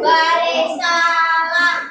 Waalaikumsalam.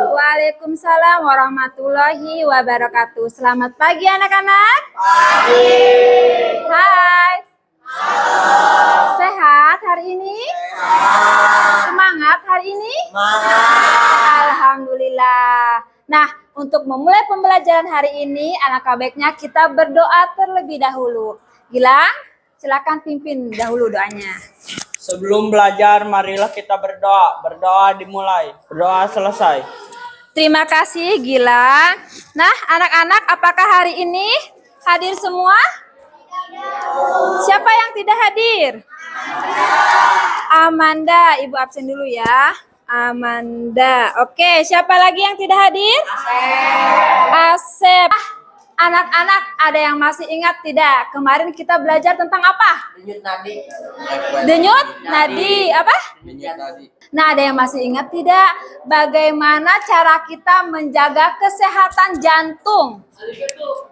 Waalaikumsalam warahmatullahi wabarakatuh. Selamat pagi anak-anak. Pagi. Hai. Sehat hari ini? Semangat hari ini? Alhamdulillah. Nah, untuk memulai pembelajaran hari ini, alangkah baiknya kita berdoa terlebih dahulu. Gilang, silakan pimpin dahulu doanya. Sebelum belajar, marilah kita berdoa. Berdoa dimulai, berdoa selesai. Terima kasih, Gilang. Nah, anak-anak, apakah hari ini hadir semua? Siapa yang tidak hadir? Amanda, Ibu absen dulu ya. Amanda. Oke, siapa lagi yang tidak hadir? Asep. Anak-anak, ada yang masih ingat tidak? Kemarin kita belajar tentang apa? Denyut nadi. Denyut nadi. Apa? Denyut nadi. Nah, ada yang masih ingat tidak? Bagaimana cara kita menjaga kesehatan jantung?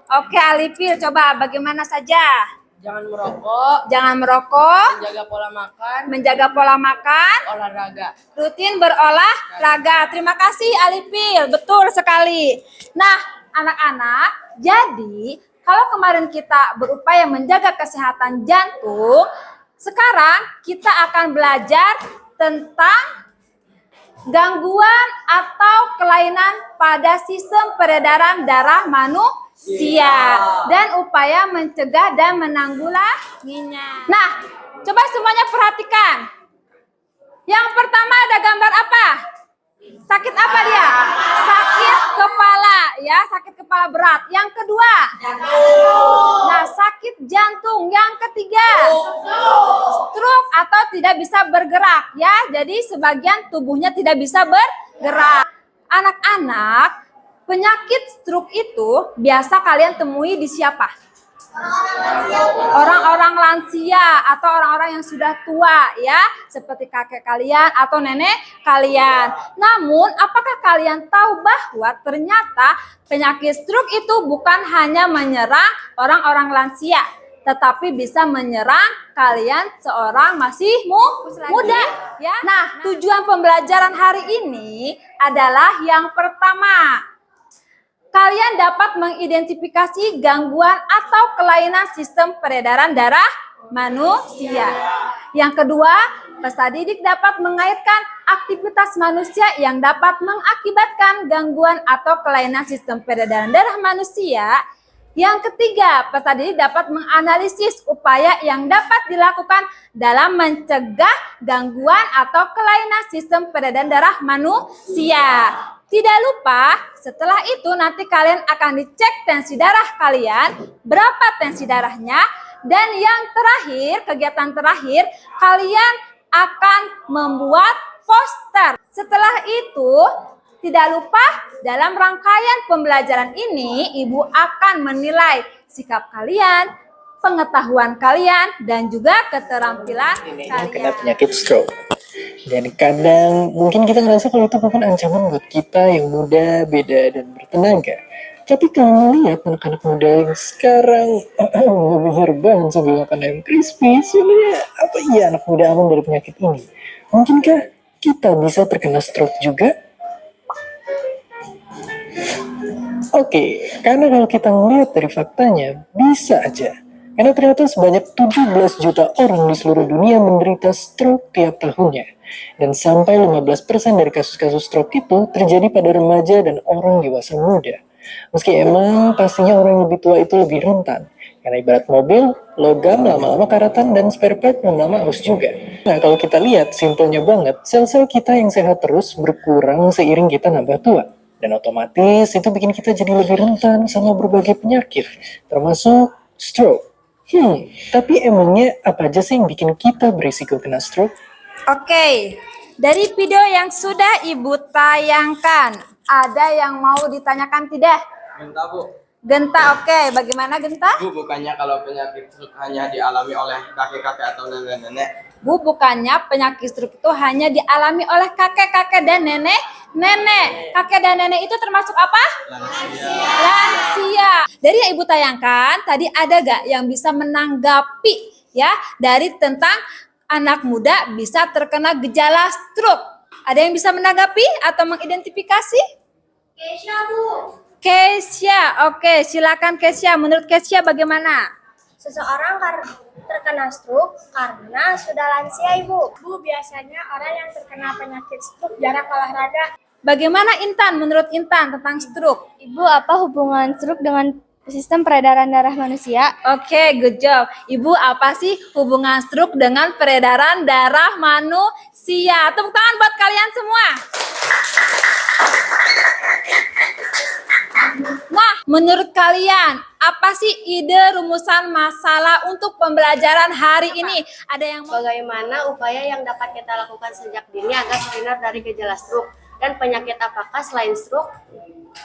Oke, Alipil, coba bagaimana saja? Jangan merokok, Jangan merokok, menjaga pola makan, menjaga pola makan, olahraga. rutin berolahraga. Terima kasih Alipil, betul sekali. Nah, anak-anak, jadi kalau kemarin kita berupaya menjaga kesehatan jantung, sekarang kita akan belajar tentang gangguan atau kelainan pada sistem peredaran darah manusia dan upaya mencegah dan menanggulanginya. Nah, coba semuanya perhatikan. Yang pertama ada gambar apa? Sakit apa dia? Sakit kepala, ya, sakit kepala berat. Yang kedua, nah, sakit jantung. Yang ketiga, stroke atau tidak bisa bergerak, ya. Jadi sebagian tubuhnya tidak bisa bergerak. Anak-anak, penyakit stroke itu biasa kalian temui di siapa? Orang-orang lansia atau orang-orang yang sudah tua, ya, seperti kakek kalian atau nenek kalian. Namun, apakah kalian tahu bahwa ternyata penyakit stroke itu bukan hanya menyerang orang-orang lansia, tetapi bisa menyerang kalian seorang masih muda, ya. Nah, tujuan pembelajaran hari ini adalah yang pertama, kalian dapat mengidentifikasi gangguan atau kelainan sistem peredaran darah manusia. Yang kedua, peserta didik dapat mengaitkan aktivitas manusia yang dapat mengakibatkan gangguan atau kelainan sistem peredaran darah manusia. Yang ketiga, peserta didik dapat menganalisis upaya yang dapat dilakukan dalam mencegah gangguan atau kelainan sistem peredaran darah manusia. Tidak lupa, setelah itu nanti kalian akan dicek tensi darah kalian, berapa tensi darahnya, dan yang terakhir, kegiatan terakhir, kalian akan membuat poster. Setelah itu, tidak lupa dalam rangkaian pembelajaran ini, Ibu akan menilai sikap kalian, pengetahuan kalian, dan juga keterampilan kalian. Kena penyakit stroke. Dan kadang mungkin kita ngerasa kalau itu bukan ancaman buat kita yang muda, beda, dan bertenaga. Tapi kalau melihat anak-anak muda yang sekarang lebih banget sambil makan ayam crispy, sebenarnya apa iya anak muda aman dari penyakit ini? Mungkinkah kita bisa terkena stroke juga? Oke, karena kalau kita melihat dari faktanya, bisa aja. Karena ternyata sebanyak 17 juta orang di seluruh dunia menderita stroke tiap tahunnya. Dan sampai 15% dari kasus-kasus stroke itu terjadi pada remaja dan orang dewasa muda. Meski emang pastinya orang yang lebih tua itu lebih rentan. Karena ibarat mobil, logam lama-lama karatan dan spare part lama-lama harus juga. Nah, kalau kita lihat, simpelnya banget, sel-sel kita yang sehat terus berkurang seiring kita nambah tua. Dan otomatis itu bikin kita jadi lebih rentan sama berbagai penyakit, termasuk stroke. Tapi emangnya apa aja sih yang bikin kita berisiko kena stroke? Oke, Dari video yang sudah Ibu tayangkan, ada yang mau ditanyakan tidak? Genta, Bu. Genta, oke. Bagaimana Genta? Bu, bukannya kalau penyakit stroke hanya dialami oleh kakek-kakek atau nenek-nenek? Bu, bukannya penyakit stroke itu hanya dialami oleh kakek-kakek dan nenek-nenek. Kakek dan nenek itu termasuk apa? Lansia. Dari yang Ibu tayangkan, tadi ada gak yang bisa menanggapi ya dari tentang anak muda bisa terkena gejala stroke? Ada yang bisa menanggapi atau mengidentifikasi? Keisha, Bu. Keisha, oke, silakan Keisha. Menurut Keisha bagaimana? Seseorang terkena stroke karena sudah lansia, Ibu. Bu, biasanya orang yang terkena penyakit stroke jarang olahraga. Bagaimana Intan? Menurut Intan tentang stroke? Ibu, apa hubungan stroke dengan sistem peredaran darah manusia? Oke, good job. Ibu, apa sih hubungan stroke dengan peredaran darah manusia? Tepuk tangan buat kalian semua. Nah, menurut kalian, apa sih ide rumusan masalah untuk pembelajaran hari ini? Ada yang mau? Bagaimana upaya yang dapat kita lakukan sejak dini agar terhindar dari gejala stroke? Dan penyakit apakah selain stroke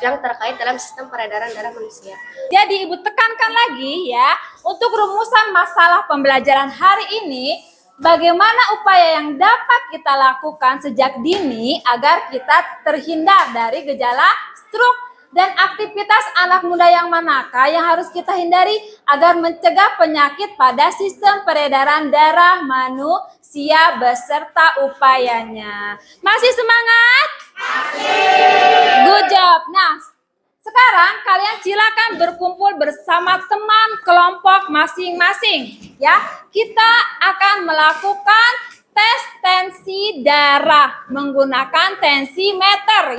yang terkait dalam sistem peredaran darah manusia? Jadi Ibu tekankan lagi ya, untuk rumusan masalah pembelajaran hari ini, bagaimana upaya yang dapat kita lakukan sejak dini agar kita terhindar dari gejala stroke? Dan aktivitas anak muda yang manakah yang harus kita hindari agar mencegah penyakit pada sistem peredaran darah manusia beserta upayanya. Masih semangat? Masih. Good job. Nah, sekarang kalian silakan berkumpul bersama teman kelompok masing-masing. Ya, kita akan melakukan tes tensi darah menggunakan tensimeter.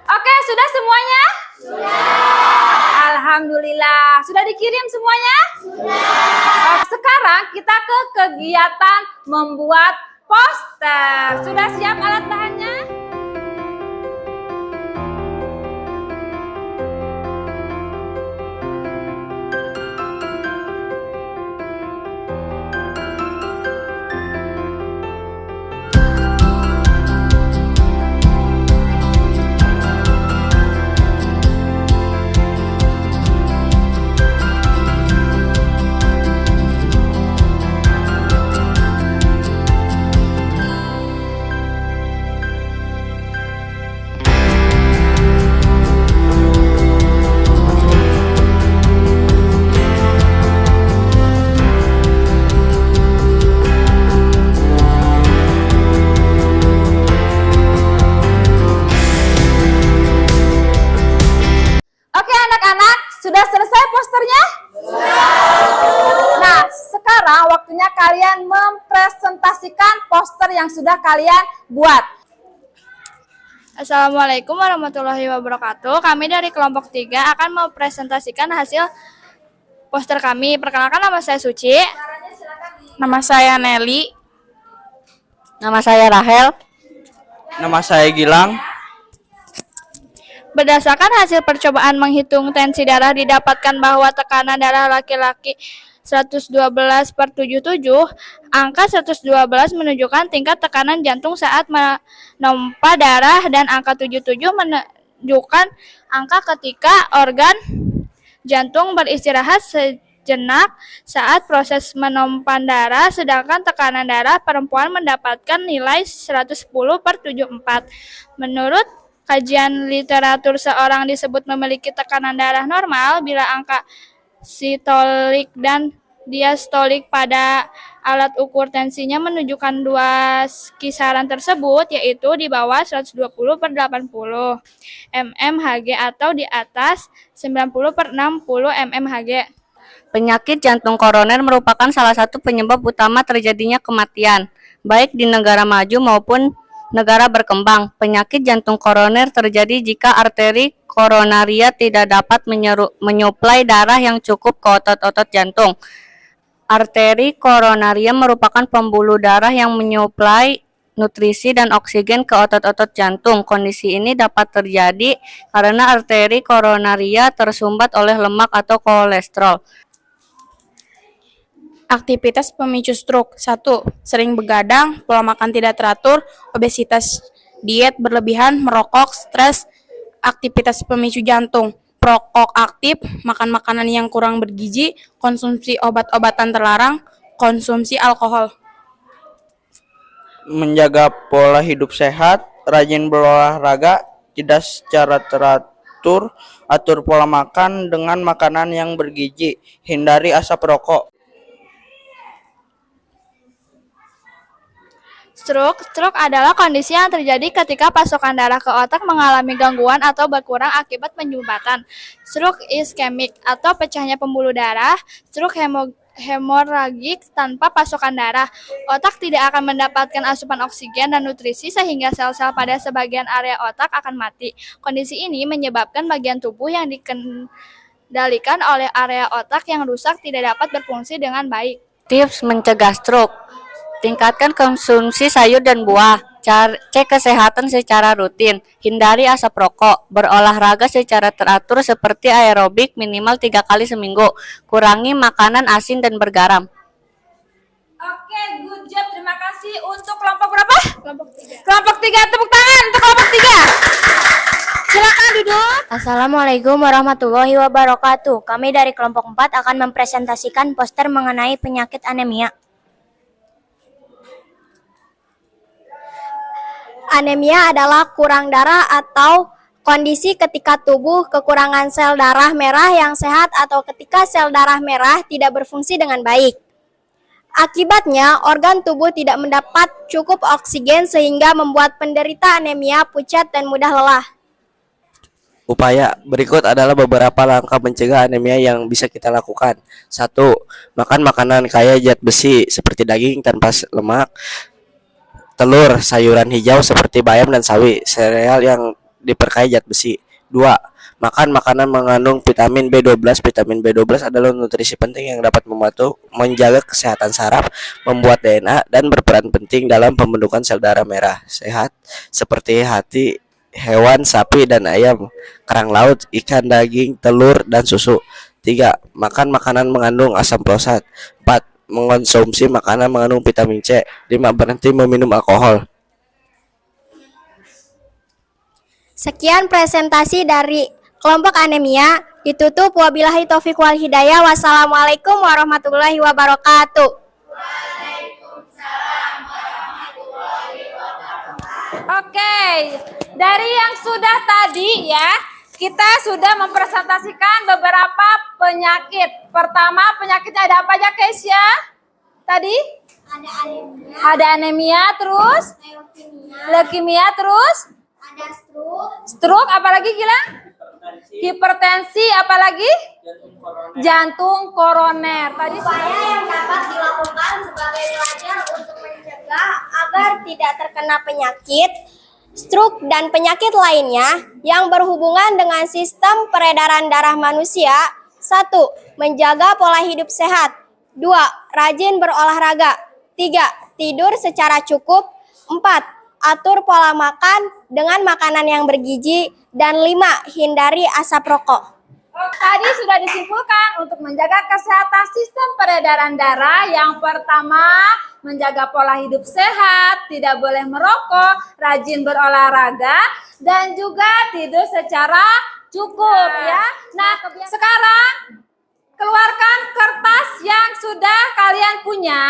Oke, sudah semuanya? Sudah. Alhamdulillah. Sudah dikirim semuanya? Sudah. Sekarang kita ke kegiatan membuat poster. Sudah siap alat bahannya? Oke anak-anak, sudah selesai posternya? Nah, sekarang waktunya kalian mempresentasikan poster yang sudah kalian buat. Assalamualaikum warahmatullahi wabarakatuh. Kami dari kelompok 3 akan mempresentasikan hasil poster kami. Perkenalkan, nama saya Suci. Nama saya Nelly. Nama saya Rahel. Nama saya Gilang. Berdasarkan hasil percobaan menghitung tensi darah didapatkan bahwa tekanan darah laki-laki 112/77, angka 112 menunjukkan tingkat tekanan jantung saat menompa darah dan angka 77 menunjukkan angka ketika organ jantung beristirahat sejenak saat proses menompa darah, sedangkan tekanan darah perempuan mendapatkan nilai 110/74. Menurut kajian literatur, seorang disebut memiliki tekanan darah normal bila angka sistolik dan diastolik. Pada alat ukur tensinya menunjukkan dua kisaran tersebut, yaitu di bawah 120/80 mmHg atau di atas 90/60 mmHg. Penyakit jantung koroner merupakan salah satu penyebab utama terjadinya kematian, baik di negara maju maupun negara berkembang. Penyakit jantung koroner terjadi jika arteri koronaria tidak dapat menyuplai darah yang cukup ke otot-otot jantung. Arteri koronaria merupakan pembuluh darah yang menyuplai nutrisi dan oksigen ke otot-otot jantung. Kondisi ini dapat terjadi karena arteri koronaria tersumbat oleh lemak atau kolesterol. Aktivitas pemicu stroke. 1. Sering begadang, pola makan tidak teratur, obesitas, diet berlebihan, merokok, stres. Aktivitas pemicu jantung. Perokok aktif, makan makanan yang kurang bergizi, konsumsi obat-obatan terlarang, konsumsi alkohol. Menjaga pola hidup sehat, rajin berolahraga, tidak secara teratur, atur pola makan dengan makanan yang bergizi, hindari asap rokok. Stroke adalah kondisi yang terjadi ketika pasokan darah ke otak mengalami gangguan atau berkurang akibat penyumbatan. Stroke iskemik atau pecahnya pembuluh darah. Stroke hemoragik tanpa pasokan darah. Otak tidak akan mendapatkan asupan oksigen dan nutrisi sehingga sel-sel pada sebagian area otak akan mati. Kondisi ini menyebabkan bagian tubuh yang dikendalikan oleh area otak yang rusak tidak dapat berfungsi dengan baik. Tips mencegah stroke. Tingkatkan konsumsi sayur dan buah, cek kesehatan secara rutin, hindari asap rokok, berolahraga secara teratur seperti aerobik minimal 3 kali seminggu, kurangi makanan asin dan bergaram. Oke, good job. Terima kasih untuk kelompok berapa? Kelompok 3. Tepuk tangan untuk kelompok 3. Silakan duduk. Assalamualaikum warahmatullahi wabarakatuh. Kami dari kelompok 4 akan mempresentasikan poster mengenai penyakit anemia. Anemia adalah kurang darah atau kondisi ketika tubuh kekurangan sel darah merah yang sehat atau ketika sel darah merah tidak berfungsi dengan baik. Akibatnya, organ tubuh tidak mendapat cukup oksigen sehingga membuat penderita anemia pucat dan mudah lelah. Upaya berikut adalah beberapa langkah mencegah anemia yang bisa kita lakukan. 1. Makan makanan kaya zat besi seperti daging tanpa lemak, telur, sayuran hijau seperti bayam dan sawi, sereal yang diperkaya zat besi. 2. Makan makanan mengandung vitamin B12. Vitamin B12 adalah nutrisi penting yang dapat membantu menjaga kesehatan saraf, membuat DNA, dan berperan penting dalam pembentukan sel darah merah sehat seperti hati hewan, sapi dan ayam, kerang laut, ikan, daging, telur, dan susu. 3. Makan makanan mengandung asam prolat. 4. Mengonsumsi makanan mengandung vitamin C. 5. Berhenti meminum alkohol. Sekian presentasi dari kelompok anemia. Ditutup wabillahi taufiq wal hidayah. Wassalamualaikum warahmatullahi wabarakatuh. Oke, dari yang sudah tadi ya, kita sudah mempresentasikan beberapa penyakit. Pertama, penyakitnya ada apa aja, Keisha? Tadi? Ada anemia, Ada anemia, terus leukemia, terus ada stroke, stroke, apalagi Gilang? Hipertensi, apalagi? Jantung koroner. Tadi upaya yang dapat dilakukan sebagai pelajar untuk mencegah agar tidak terkena penyakit, stroke dan penyakit lainnya yang berhubungan dengan sistem peredaran darah manusia. 1. Menjaga pola hidup sehat. 2. Rajin berolahraga. 3. Tidur secara cukup. 4. Atur pola makan dengan makanan yang bergizi. Dan 5. Hindari asap rokok. Tadi sudah disimpulkan untuk menjaga kesehatan sistem peredaran darah. Yang pertama, menjaga pola hidup sehat, tidak boleh merokok, rajin berolahraga, dan juga tidur secara cukup ya. Nah, sekarang keluarkan kertas yang sudah kalian punya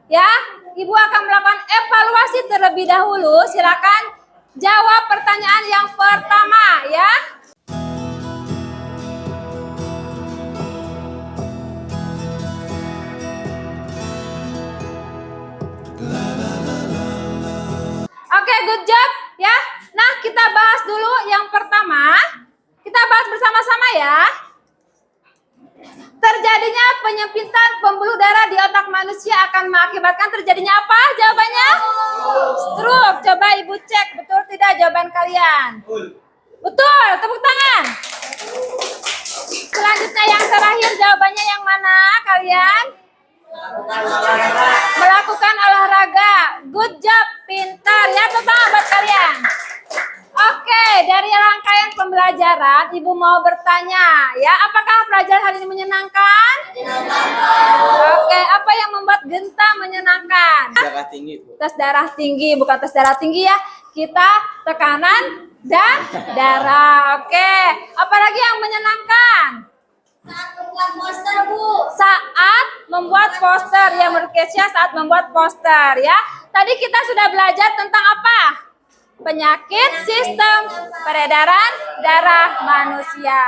ya. Ibu akan melakukan evaluasi terlebih dahulu. Silakan jawab pertanyaan yang pertama ya. good job ya. Nah, kita bahas dulu yang pertama. Kita bahas bersama-sama ya. Terjadinya penyempitan pembuluh darah di otak manusia akan mengakibatkan terjadinya apa? Jawabannya? Stroke. Coba Ibu cek betul tidak jawaban kalian? Betul, tepuk tangan. Selanjutnya yang terakhir jawabannya yang mana kalian? Melakukan olahraga. Good job, pintar ya, tepuk tangan buat kalian. Oke, dari rangkaian pembelajaran Ibu mau bertanya ya, apakah pelajaran hari ini menyenangkan? Oke, apa yang membuat Genta menyenangkan? Darah tinggi, Bu. Tes darah tinggi, bukan tes darah tinggi ya. Kita tekanan dan darah. Oke, apalagi yang menyenangkan? Saat membuat poster, Bu. Saat membuat poster ya, menurut Kesia saat membuat poster ya. Tadi kita sudah belajar tentang apa? Penyakit sistem peredaran darah manusia.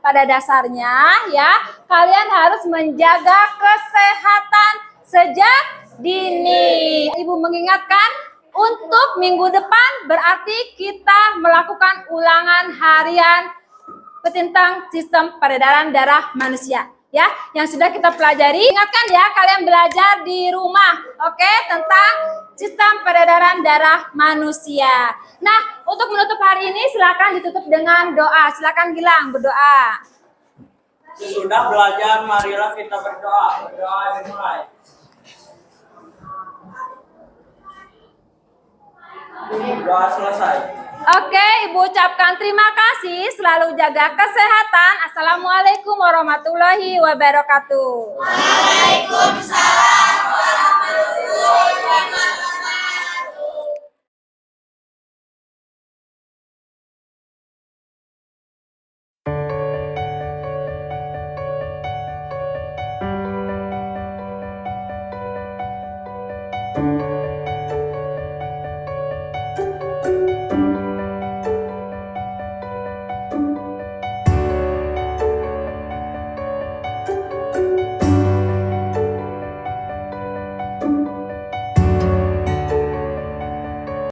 Pada dasarnya ya, kalian harus menjaga kesehatan sejak dini. Ibu mengingatkan untuk minggu depan berarti kita melakukan ulangan harian tentang sistem peredaran darah manusia. Ya, yang sudah kita pelajari. Ingatkan ya, kalian belajar di rumah, oke, tentang sistem peredaran darah manusia. Nah, untuk menutup hari ini silakan ditutup dengan doa. Silakan Gilang berdoa. Sesudah belajar, marilah kita berdoa. Berdoa dimulai. Doa selesai. Oke, Ibu ucapkan terima kasih. Selalu jaga kesehatan. Assalamualaikum warahmatullahi wabarakatuh. Waalaikumsalam.